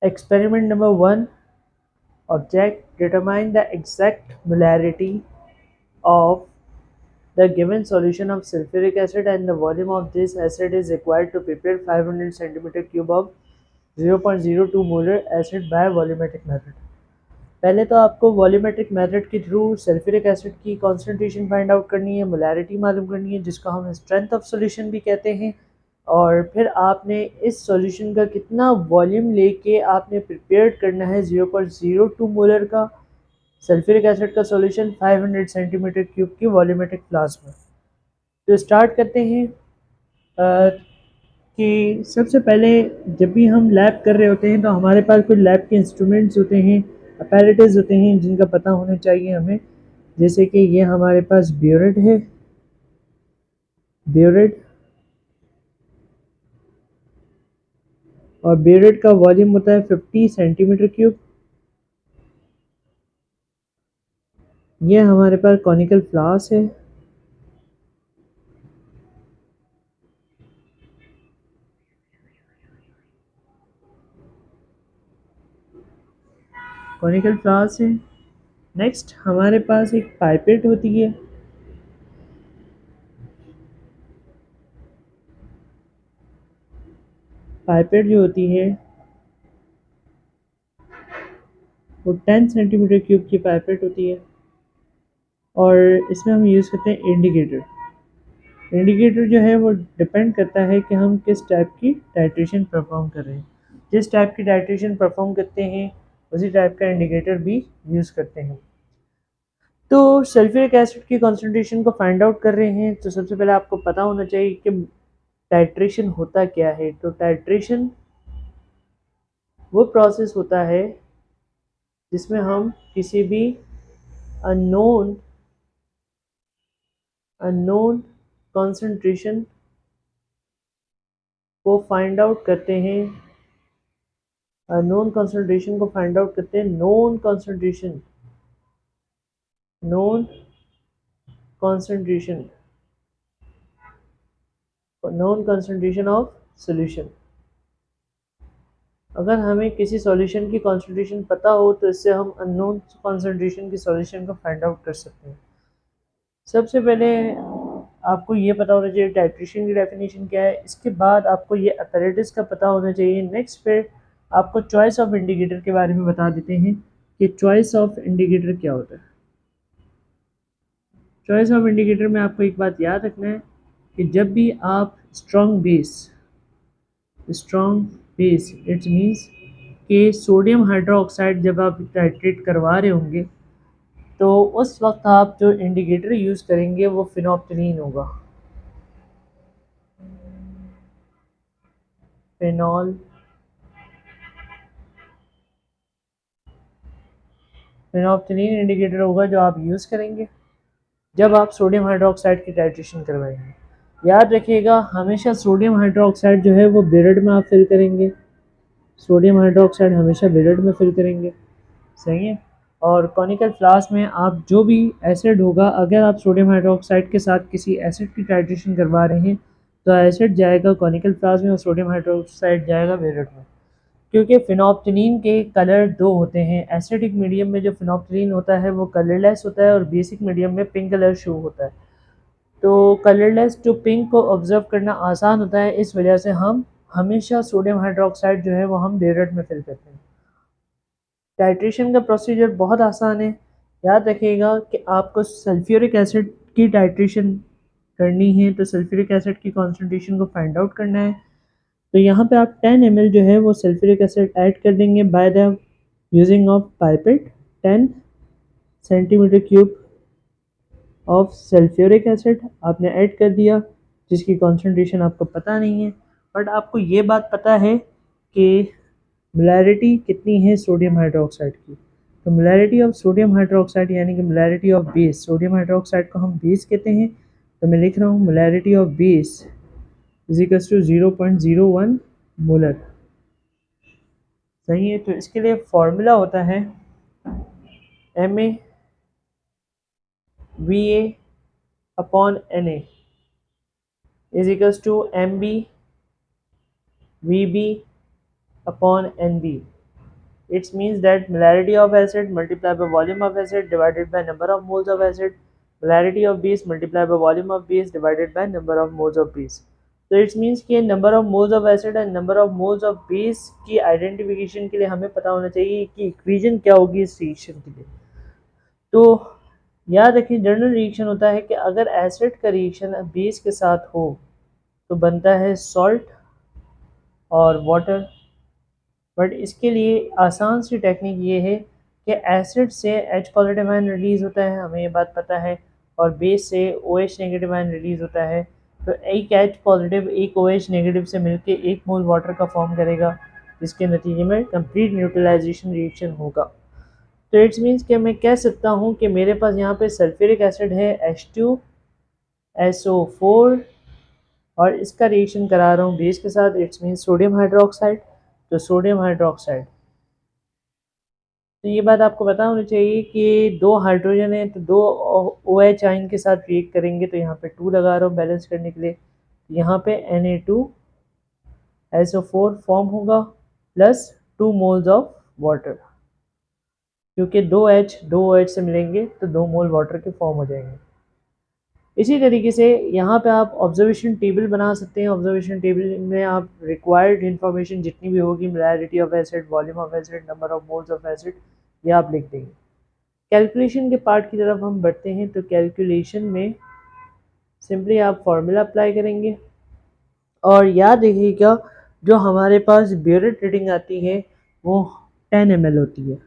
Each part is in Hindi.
Experiment number 1. Object determine the exact molarity of the given solution of sulfuric acid and the volume of this acid is required to prepare 500 centimeter cube of 0.02 molar acid by volumetric method. पहले तो आपको वॉल्यूमेट्रिक मेथड के थ्रू सल्फ्यूरिक एसिड की कॉन्सेंट्रेशन फाइंड आउट करनी है, मोलैरिटी मालूम करनी है जिसको हम स्ट्रेंथ ऑफ सॉल्यूशन भी कहते हैं, और फिर आपने इस सॉल्यूशन का कितना वॉल्यूम लेके आपने प्रिपेयर करना है 0.02 मोलर का सल्फ्यूरिक एसिड का सॉल्यूशन 500 सेंटीमीटर क्यूब की वॉल्यूमेट्रिक फ्लास्क में। तो स्टार्ट करते हैं कि सबसे पहले जब भी हम लैब कर रहे होते हैं तो हमारे पास कुछ लैब के इंस्ट्रूमेंट्स होते हैं, अपैरेटस होते हैं जिनका पता होना चाहिए हमें। जैसे कि ये हमारे पास ब्यूरेट है, ब्यूरेट, और ब्यूरेट का वॉल्यूम होता है 50 सेंटीमीटर क्यूब। ये हमारे पास कॉनिकल फ्लास्क है, कॉनिकल फ्लास्क है। नेक्स्ट हमारे पास एक पाइपेट होती है, पाइपेट जो होती है वो 10 सेंटीमीटर क्यूब की पाइपेट होती है, और इसमें हम यूज़ करते हैं इंडिकेटर। इंडिकेटर जो है वो डिपेंड करता है कि हम किस टाइप की टाइट्रेशन परफॉर्म कर रहे हैं। जिस टाइप की टाइट्रेशन परफॉर्म करते हैं उसी टाइप का इंडिकेटर भी यूज़ करते हैं। तो सल्फ्यूरिक एसिड की कॉन्सेंट्रेशन को फाइंड आउट कर रहे हैं तो सबसे पहले आपको पता होना चाहिए कि टाइट्रेशन होता क्या है। तो टाइट्रेशन वो प्रोसेस होता है जिसमें हम किसी भी अननोन कॉन्सेंट्रेशन को फाइंड आउट करते हैं, नोन कॉन्सेंट्रेशन को फाइंड आउट करते हैं नोन कॉन्सेंट्रेशन ऑफ सॉल्यूशन। अगर हमें किसी सॉल्यूशन की कॉन्सेंट्रेशन पता हो तो इससे हम अननोन कॉन्सेंट्रेशन की सॉल्यूशन को फाइंड आउट कर सकते हैं। सबसे पहले आपको ये पता होना चाहिए टाइट्रेशन की डेफिनेशन क्या है, इसके बाद आपको ये अपैरेटस का पता होना चाहिए। नेक्स्ट फिर आपको चॉइस ऑफ इंडिकेटर के बारे में बता देते हैं कि चॉइस ऑफ इंडिकेटर क्या होता है। चॉइस ऑफ इंडिकेटर में आपको एक बात याद रखना है कि जब भी आप स्ट्रॉन्ग बेस इट मीन्स कि सोडियम हाइड्रोक्साइड जब आप टाइट्रेट करवा रहे होंगे तो उस वक्त आप जो इंडिकेटर यूज़ करेंगे वो फिनोप्टलीन होगा, फिनोप्टलीन इंडिकेटर होगा जो आप यूज़ करेंगे जब आप सोडियम हाइड्रोक्साइड की टाइट्रेशन करवाएंगे। याद रखिएगा हमेशा सोडियम हाइड्रोक्साइड जो है वो बेरड में आप फिल करेंगे, सोडियम हाइड्रोक्साइड हमेशा बेरड में फिल करेंगे, सही है। और कॉनिकल फ्लास्क में आप जो भी एसिड होगा, अगर आप सोडियम हाइड्रोक्साइड के साथ किसी एसिड की टाइट्रेशन करवा रहे हैं तो एसिड जाएगा कॉनिकल फ्लास्क में और सोडियम हाइड्रोक्साइड जाएगा बेरड में। क्योंकि फिनोप्टलीन के कलर दो होते हैं, एसिडिक मीडियम में जो फिनोप्टलीन होता है वो कलरलेस होता है और बेसिक मीडियम में पिंक कलर शो होता है। तो कलरलेस टू पिंक को ऑब्जर्व करना आसान होता है, इस वजह से हम हमेशा सोडियम हाइड्रोक्साइड जो है वो हम बेरड में फिल करते हैं। टाइट्रेशन का प्रोसीजर बहुत आसान है। याद रखिएगा कि आपको सल्फ्यूरिक एसिड की टाइट्रेशन करनी है तो सल्फ्यूरिक एसिड की कॉन्सेंट्रेशन को फाइंड आउट करना है। तो यहाँ पे आप 10 ml जो है वो सल्फ्यूरिक एसिड ऐड कर देंगे by the using of pipette. 10 centimetre cube of sulphuric acid आपने ऐड कर दिया, जिसकी कॉन्सेंट्रेशन आपको पता नहीं है, बट आपको ये बात पता है कि मोलैरिटी कितनी है सोडियम हाइड्रोक्साइड की। तो मोलैरिटी ऑफ सोडियम हाइड्रोक्साइड यानी कि molarity of base, sodium hydroxide को हम बेस कहते हैं, तो मैं लिख रहा हूँ molarity of base is equals to 0.01 molar, सही है। तो इसके लिए फॉर्मूला होता है MaVa upon Na is equals to MbVb upon Nb। It means that molarity of acid multiplied by volume of acid divided by number of moles of acid, molarity of base multiplied by volume of base divided by number of moles of base. तो इट्स मीन्स कि number of moles of acid and number of moles of base की आइडेंटिफिकेशन के लिए हमें पता होना चाहिए कि इक्वेशन क्या होगी इस रिएक्शन के लिए। तो याद रखिए जनरल रिएक्शन होता है कि अगर एसिड का रिएक्शन बेस के साथ हो तो बनता है सॉल्ट और वाटर। बट इसके लिए आसान सी टेक्निक ये है कि एसिड से H पॉजिटिव आयन रिलीज़ होता है, हमें ये बात पता है, और बेस से OH नेगेटिव आयन रिलीज़ होता है। तो एक H पॉजिटिव एक OH नेगेटिव से मिलके 1 मोल वाटर का फॉर्म करेगा, जिसके नतीजे में कंप्लीट न्यूट्रलाइजेशन रिएक्शन होगा। तो इट्स मीन्स कि मैं कह सकता हूँ कि मेरे पास यहाँ पे सल्फ्यूरिक एसिड है H2SO4 और इसका रिएक्शन करा रहा हूँ बेस के साथ, इट्स मीन्स सोडियम हाइड्रोक्साइड। तो सोडियम हाइड्रोक्साइड, तो ये बात आपको पता होनी चाहिए कि 2 हाइड्रोजन है तो 2 OH आयन के साथ रिएक्ट करेंगे। तो यहाँ पे 2 लगा रहा हूँ बैलेंस करने के लिए। यहाँ पे Na2SO4 फॉर्म होगा प्लस 2 मोल्स ऑफ वाटर, क्योंकि 2 OH से मिलेंगे तो 2 मोल वाटर के फॉर्म हो जाएंगे। इसी तरीके से यहाँ पे आप ऑब्जर्वेशन टेबल बना सकते हैं। ऑब्जर्वेशन टेबल में आप रिक्वायर्ड इन्फॉर्मेशन जितनी भी होगी, molarity of acid, volume of acid, number of moles of acid, ये आप लिख देंगे। कैलकुलेशन के पार्ट की तरफ हम बढ़ते हैं। तो कैलकुलेशन में सिंपली आप फार्मूला अप्लाई करेंगे और याद रखिएगा जो हमारे पास ब्यूरेट रीडिंग आती है वो 10 ml होती है।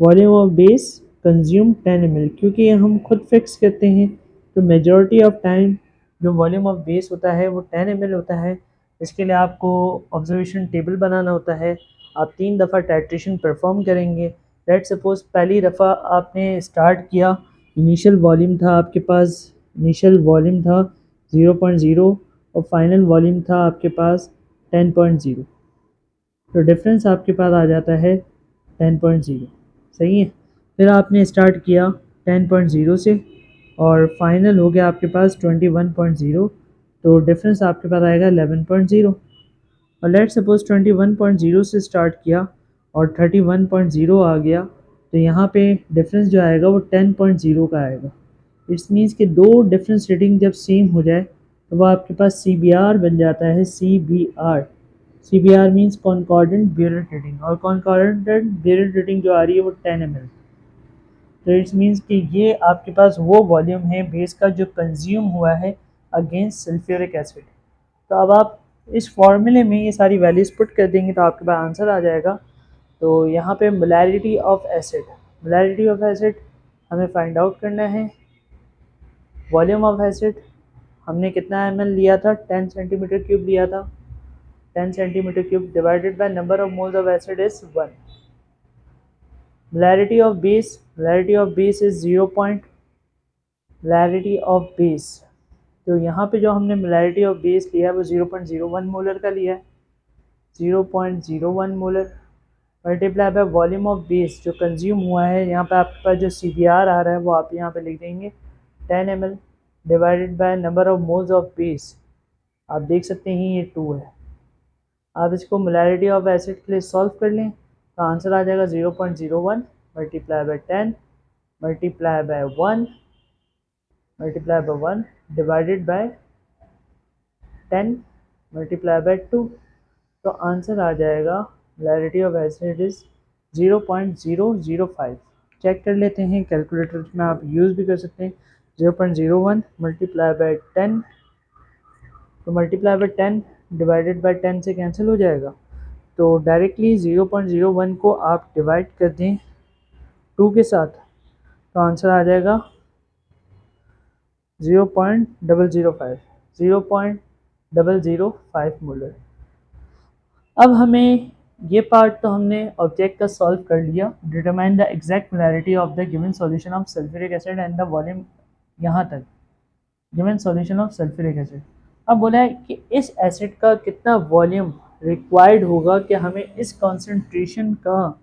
Volume of base consume 10 ml, क्योंकि ये हम खुद फिक्स करते हैं तो मेजॉरिटी ऑफ टाइम जो वॉल्यूम ऑफ बेस होता है वो 10 ml होता है। इसके लिए आपको ऑब्जर्वेशन टेबल बनाना होता है। आप 3 दफ़ा टाइट्रेशन परफॉर्म करेंगे। लेट सपोज पहली दफ़ा आपने स्टार्ट किया, इनिशियल वॉल्यूम था आपके पास, इनिशियल वॉल्यूम था 0.0 और फाइनल वॉल्यूम था आपके पास 10.0। तो डिफरेंस आपके पास आ जाता है 10.0, सही है। फिर आपने स्टार्ट किया 10.0 से और फाइनल हो गया आपके पास 21.0, तो डिफरेंस आपके पास आएगा 11.0। और लेट सपोज 21.0 से स्टार्ट किया और 31.0 आ गया, तो यहाँ पे डिफरेंस जो आएगा वो 10.0 का आएगा। इट्स मीन्स कि 2 डिफरेंस रेटिंग जब सेम हो जाए तो वो आपके पास CBR बन जाता है। CBR means concordant burette rating, और कॉन्कॉर्डेंट ब्यूरेट रेटिंग जो आ रही है वो 10 ml। तो इट्स मीन्स कि ये आपके पास वो वॉल्यूम है बेस का जो कंज्यूम हुआ है अगेंस्ट सल्फ्यूरिक एसिड। तो अब आप इस फॉर्मूले में ये सारी वैल्यूज़ पुट कर देंगे तो आपके पास आंसर आ जाएगा। तो यहाँ पे molarity of acid, molarity of acid हमें फाइंड आउट करना है। वॉल्यूम ऑफ एसिड हमने कितना ml लिया था, 10 सेंटीमीटर क्यूब लिया था। 10 centimetre cube divided by number of moles of acid is 1। molarity of base, molarity of base is 0. molarity of base, तो यहाँ पे जो हमने molarity of base लिया है वो 0.01 मोलर का लिया है, 0.01 molar multiply by volume of base जो कंज्यूम हुआ है। यहाँ पे आपके पास जो CBR आ रहा है वो आप यहाँ पे लिख देंगे 10 ml divided by number of moles of base, आप देख सकते हैं ये 2 है। आप इसको मोलैरिटी ऑफ एसिड के लिए सॉल्व कर लें तो आंसर आ जाएगा 0.01 multiply by 10 multiply by 1 multiply by 1 divided by 10 multiply by 2, तो आंसर आ जाएगा molarity of acid is 0.005। Check कर लेते हैं, कैलकुलेटर में आप यूज़ भी कर सकते हैं। 0.01 मल्टीप्लाई बाय 10, तो मल्टीप्लाई बाय 10 डिवाइडेड बाय 10 से कैंसिल हो जाएगा, तो डायरेक्टली 0.01 को आप डिवाइड कर दें 2 के साथ तो आंसर आ जाएगा 0.005 मोलर। अब हमें ये पार्ट तो हमने ऑब्जेक्ट का सॉल्व कर लिया। Determine the exact molarity of the given solution of sulphuric acid and the volume, यहाँ तक given solution of sulphuric acid. अब बोला है कि इस एसिड का कितना वॉल्यूम रिक्वायर्ड होगा कि हमें इस कॉन्सेंट्रेशन का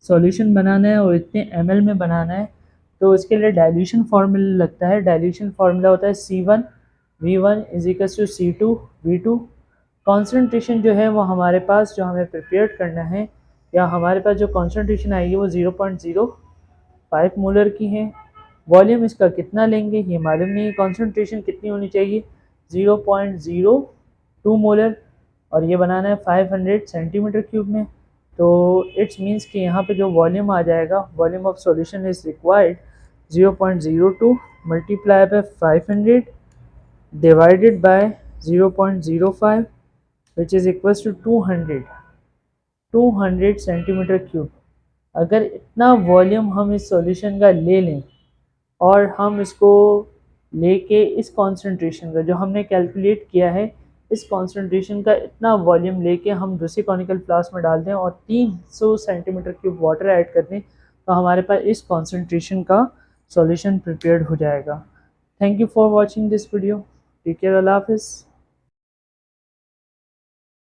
सॉल्यूशन बनाना है और इतने ml में बनाना है। तो इसके लिए डाइल्यूशन फार्मूला लगता है। डाइल्यूशन फार्मूला होता है C1V1 = C2V2। कॉन्सेंट्रेशन जो है वो हमारे पास जो हमें प्रिपेयर करना है या हमारे पास जो कॉन्सेंट्रेशन आएगी वो 0.05 मोलर की है। वॉल्यूम इसका कितना लेंगे ये मालूम नहीं है। कॉन्सेंट्रेशन कितनी होनी चाहिए 0.02 मोलर, और ये बनाना है 500 सेंटीमीटर क्यूब में। तो इट्स मीन्स कि यहाँ पे जो वॉल्यूम आ जाएगा, volume of solution is required 0.02 multiply by 500 divided by 0.05 which is equals to 200 centimetre cube. अगर इतना वॉल्यूम हम इस सॉल्यूशन का ले लें और हम इसको लेके इस कॉन्सेंट्रेशन का जो हमने कैलकुलेट किया है, इस कॉन्सेंट्रेशन का इतना वॉल्यूम लेके हम दूसरी कॉनिकल फ्लास्क में डाल दें और 300 सेंटीमीटर क्यूब वाटर ऐड कर दें, तो हमारे पास इस कॉन्सेंट्रेशन का सॉल्यूशन प्रिपेयर्ड हो जाएगा। Thank you for watching this video. Take care, अल्लाह हाफिज़।